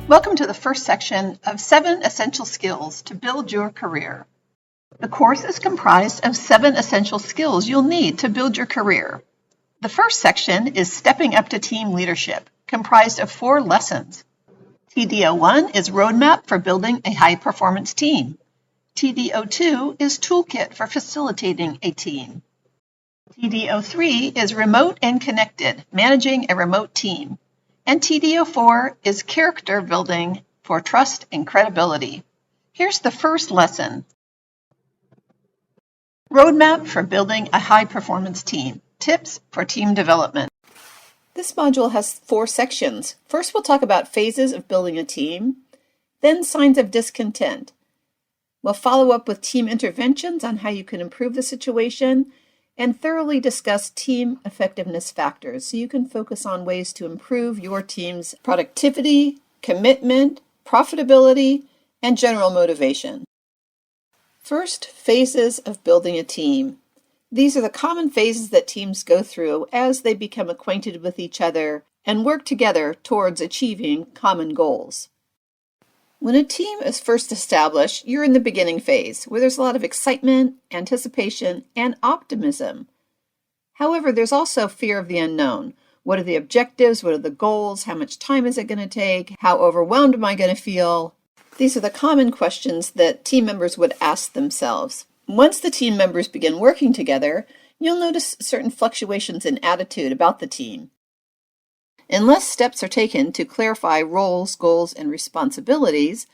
Welcome to the first section of 7 Essential Skills to Build Your Career. The course is comprised of 7 essential skills you'll need to build your career. The first section is Stepping Up to Team Leadership, comprised of 4 lessons. TD01 is Roadmap for Building a High-Performance Team. TD02 is Toolkit for Facilitating a Team. TD03 is Remote and Connected, Managing a Remote Team. And TD04 is Character Building for Trust and Credibility. Here's the first lesson. Roadmap for Building a High-Performance Team. Tips for Team Development. This module has 4 sections. First, we'll talk about phases of building a team, then signs of discontent. We'll follow up with team interventions on how you can improve the situation, and thoroughly discuss team effectiveness factors so you can focus on ways to improve your team's productivity, commitment, profitability, and general motivation. First, phases of building a team. These are the common phases that teams go through as they become acquainted with each other and work together towards achieving common goals. When a team is first established, you're in the beginning phase, where there's a lot of excitement, anticipation, and optimism. However, there's also fear of the unknown. What are the objectives? What are the goals? How much time is it going to take? How overwhelmed am I going to feel? These are the common questions that team members would ask themselves. Once the team members begin working together, you'll notice certain fluctuations in attitude about the team. Unless steps are taken to clarify roles, goals, and responsibilities,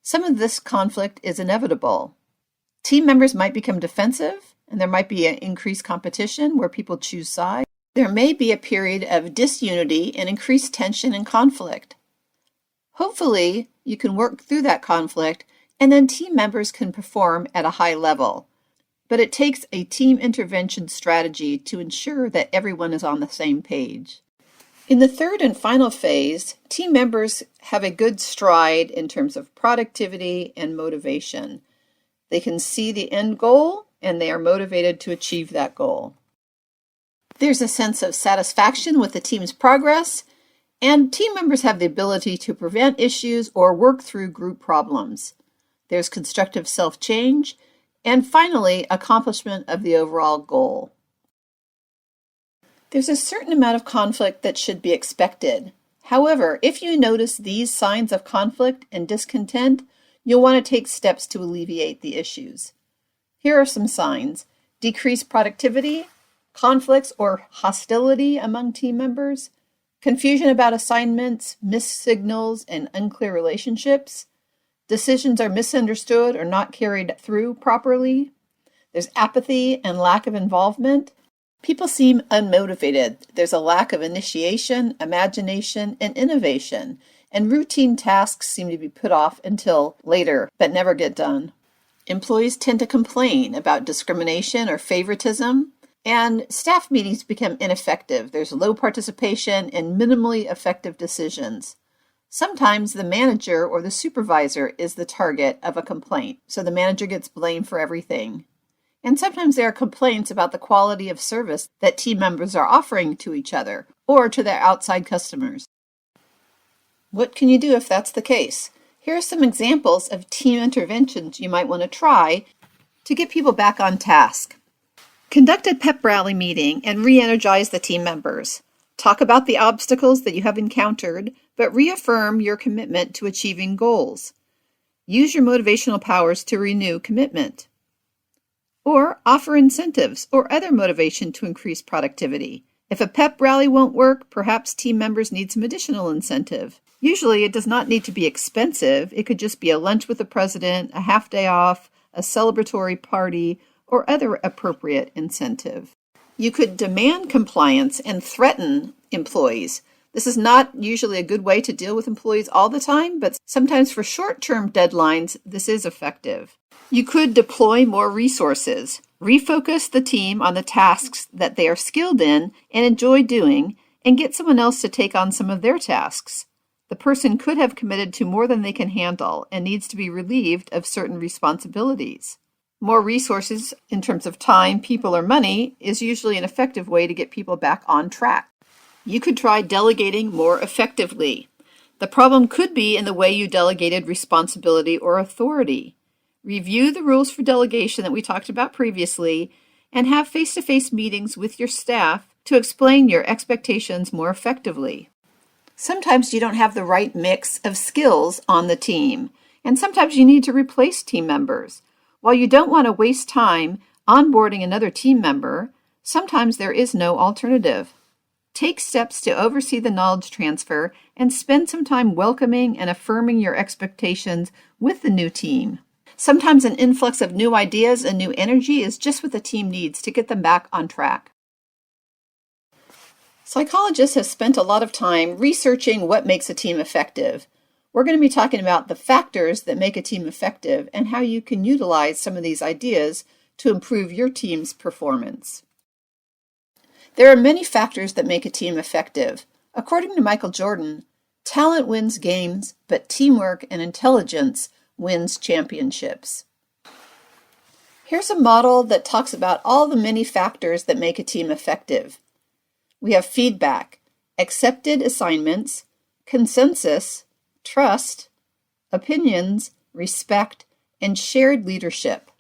some of this conflict is inevitable. Team members might become defensive, and there might be an increased competition where people choose sides. There may be a period of disunity and increased tension and conflict. Hopefully, you can work through that conflict, and then team members can perform at a high level. But it takes a team intervention strategy to ensure that everyone is on the same page. In the third and final phase, team members have a good stride in terms of productivity and motivation. They can see the end goal, and they are motivated to achieve that goal. There's a sense of satisfaction with the team's progress, and team members have the ability to prevent issues or work through group problems. There's constructive self-change, and finally, accomplishment of the overall goal. There's a certain amount of conflict that should be expected. However, if you notice these signs of conflict and discontent, you'll want to take steps to alleviate the issues. Here are some signs: decreased productivity, conflicts or hostility among team members, confusion about assignments, missed signals, and unclear relationships. Decisions are misunderstood or not carried through properly. There's apathy and lack of involvement. People seem unmotivated. There's a lack of initiation, imagination, and innovation, and routine tasks seem to be put off until later, but never get done. Employees tend to complain about discrimination or favoritism, and staff meetings become ineffective. There's low participation and minimally effective decisions. Sometimes the manager or the supervisor is the target of a complaint, so the manager gets blamed for everything. And sometimes there are complaints about the quality of service that team members are offering to each other or to their outside customers. What can you do if that's the case? Here are some examples of team interventions you might want to try to get people back on task. Conduct a pep rally meeting and re-energize the team members. Talk about the obstacles that you have encountered, but reaffirm your commitment to achieving goals. Use your motivational powers to renew commitment. Or offer incentives or other motivation to increase productivity. If a pep rally won't work, perhaps team members need some additional incentive. Usually it does not need to be expensive. It could just be a lunch with the president, a half day off, a celebratory party, or other appropriate incentive. You could demand compliance and threaten employees. This is not usually a good way to deal with employees all the time, but sometimes for short-term deadlines, this is effective. You could deploy more resources, refocus the team on the tasks that they are skilled in and enjoy doing, and get someone else to take on some of their tasks. The person could have committed to more than they can handle and needs to be relieved of certain responsibilities. More resources in terms of time, people, or money is usually an effective way to get people back on track. You could try delegating more effectively. The problem could be in the way you delegated responsibility or authority. Review the rules for delegation that we talked about previously and have face-to-face meetings with your staff to explain your expectations more effectively. Sometimes you don't have the right mix of skills on the team, and sometimes you need to replace team members. While you don't want to waste time onboarding another team member, sometimes there is no alternative. Take steps to oversee the knowledge transfer and spend some time welcoming and affirming your expectations with the new team. Sometimes an influx of new ideas and new energy is just what the team needs to get them back on track. Psychologists have spent a lot of time researching what makes a team effective. We're going to be talking about the factors that make a team effective and how you can utilize some of these ideas to improve your team's performance. There are many factors that make a team effective. According to Michael Jordan, talent wins games, but teamwork and intelligence wins championships. Here's a model that talks about all the many factors that make a team effective. We have feedback, accepted assignments, consensus, trust, opinions, respect, and shared leadership.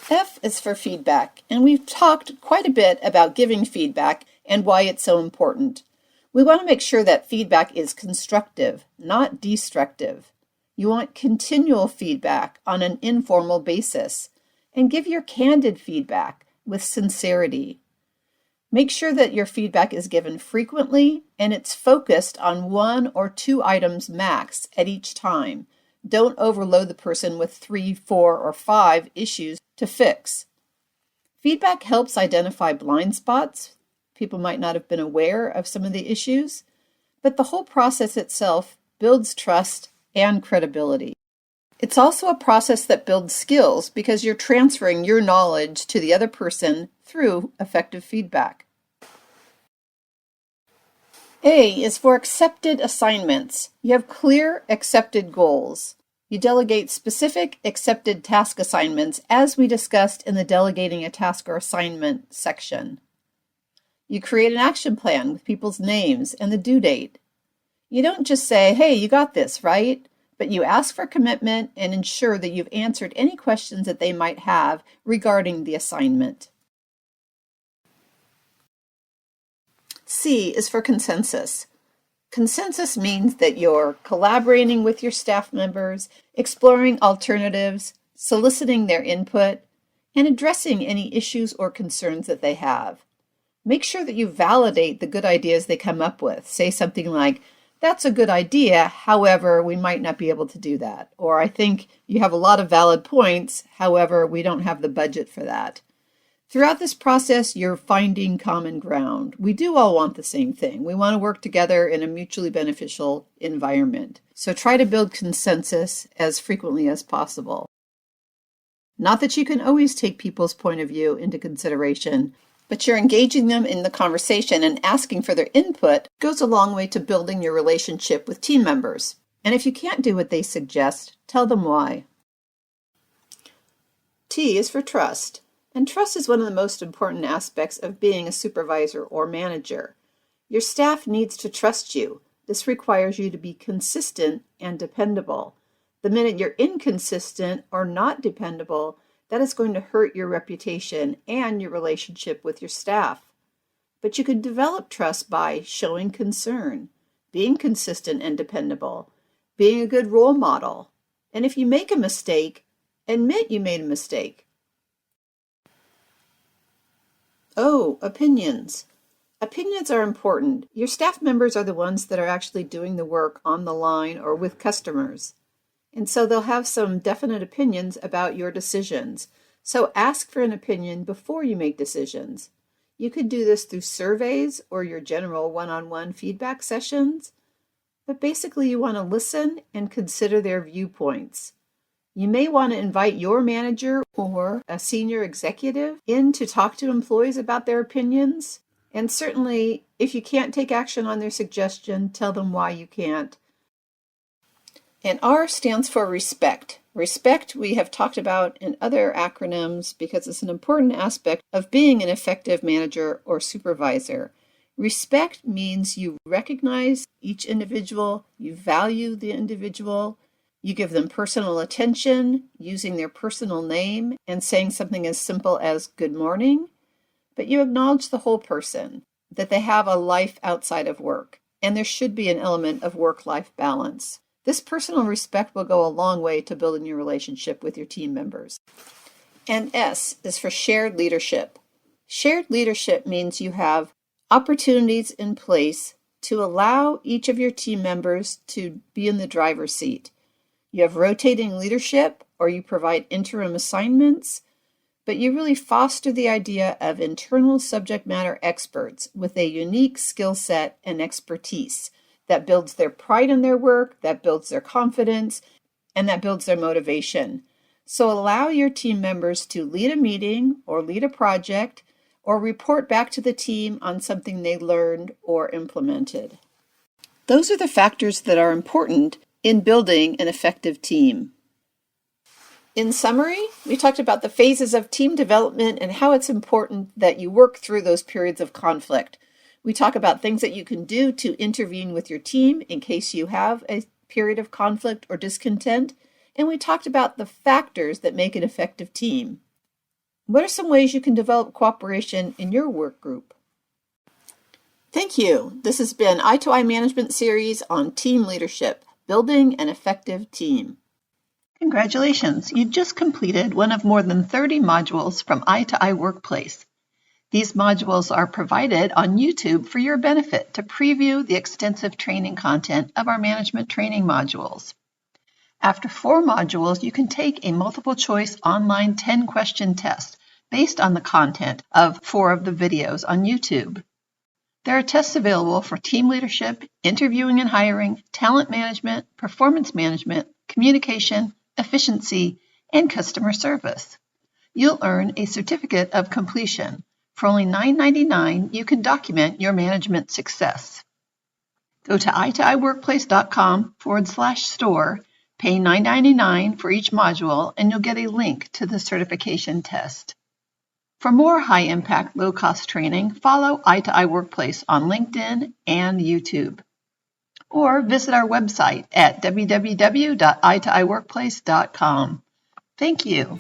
F is for feedback, and we've talked quite a bit about giving feedback and why it's so important. We want to make sure that feedback is constructive, not destructive. You want continual feedback on an informal basis, and give your candid feedback with sincerity. Make sure that your feedback is given frequently and it's focused on 1 or 2 items max at each time. Don't overload the person with 3, 4, or 5 issues to fix. Feedback helps identify blind spots. People might not have been aware of some of the issues, but the whole process itself builds trust and credibility. It's also a process that builds skills because you're transferring your knowledge to the other person through effective feedback. A is for accepted assignments. You have clear accepted goals. You delegate specific accepted task assignments as we discussed in the delegating a task or assignment section. You create an action plan with people's names and the due date. You don't just say, hey, you got this, right? But you ask for commitment and ensure that you've answered any questions that they might have regarding the assignment. C is for consensus. Consensus means that you're collaborating with your staff members, exploring alternatives, soliciting their input, and addressing any issues or concerns that they have. Make sure that you validate the good ideas they come up with. Say something like, that's a good idea, however, we might not be able to do that. Or I think you have a lot of valid points, however, we don't have the budget for that. Throughout this process, you're finding common ground. We do all want the same thing. We want to work together in a mutually beneficial environment. So try to build consensus as frequently as possible. Not that you can always take people's point of view into consideration, but you're engaging them in the conversation and asking for their input goes a long way to building your relationship with team members. And if you can't do what they suggest, tell them why. T is for trust. And trust is one of the most important aspects of being a supervisor or manager. Your staff needs to trust you. This requires you to be consistent and dependable. The minute you're inconsistent or not dependable, that is going to hurt your reputation and your relationship with your staff. But you can develop trust by showing concern, being consistent and dependable, being a good role model. And if you make a mistake, admit you made a mistake. Oh, opinions. Opinions are important. Your staff members are the ones that are actually doing the work on the line or with customers. And so they'll have some definite opinions about your decisions. So ask for an opinion before you make decisions. You could do this through surveys or your general one-on-one feedback sessions. But basically you want to listen and consider their viewpoints. You may want to invite your manager or a senior executive in to talk to employees about their opinions. And certainly, if you can't take action on their suggestion, tell them why you can't. And R stands for respect. Respect we have talked about in other acronyms because it's an important aspect of being an effective manager or supervisor. Respect means you recognize each individual, you value the individual, you give them personal attention using their personal name and saying something as simple as good morning, but you acknowledge the whole person, that they have a life outside of work, and there should be an element of work-life balance. This personal respect will go a long way to building your relationship with your team members. And S is for shared leadership. Shared leadership means you have opportunities in place to allow each of your team members to be in the driver's seat. You have rotating leadership, or you provide interim assignments, but you really foster the idea of internal subject matter experts with a unique skill set and expertise that builds their pride in their work, that builds their confidence, and that builds their motivation. So allow your team members to lead a meeting or lead a project or report back to the team on something they learned or implemented. Those are the factors that are important in building an effective team. In summary, we talked about the phases of team development and how it's important that you work through those periods of conflict. We talk about things that you can do to intervene with your team in case you have a period of conflict or discontent, and we talked about the factors that make an effective team. What are some ways you can develop cooperation in your work group? Thank you. This has been Eye to Eye Management Series on Team Leadership, Building an Effective Team. Congratulations! You just completed one of more than 30 modules from Eye to Eye Workplace. These modules are provided on YouTube for your benefit to preview the extensive training content of our management training modules. After 4 modules, you can take a multiple-choice online 10-question test based on the content of 4 of the videos on YouTube. There are tests available for team leadership, interviewing and hiring, talent management, performance management, communication, efficiency, and customer service. You'll earn a certificate of completion. For only $9.99, you can document your management success. Go to eyetoeyeworkplace.com/store, pay $9.99 for each module, and you'll get a link to the certification test. For more high-impact, low-cost training, follow Eye to Eye Workplace on LinkedIn and YouTube. Or visit our website at www.eyetoeyeworkplace.com. Thank you.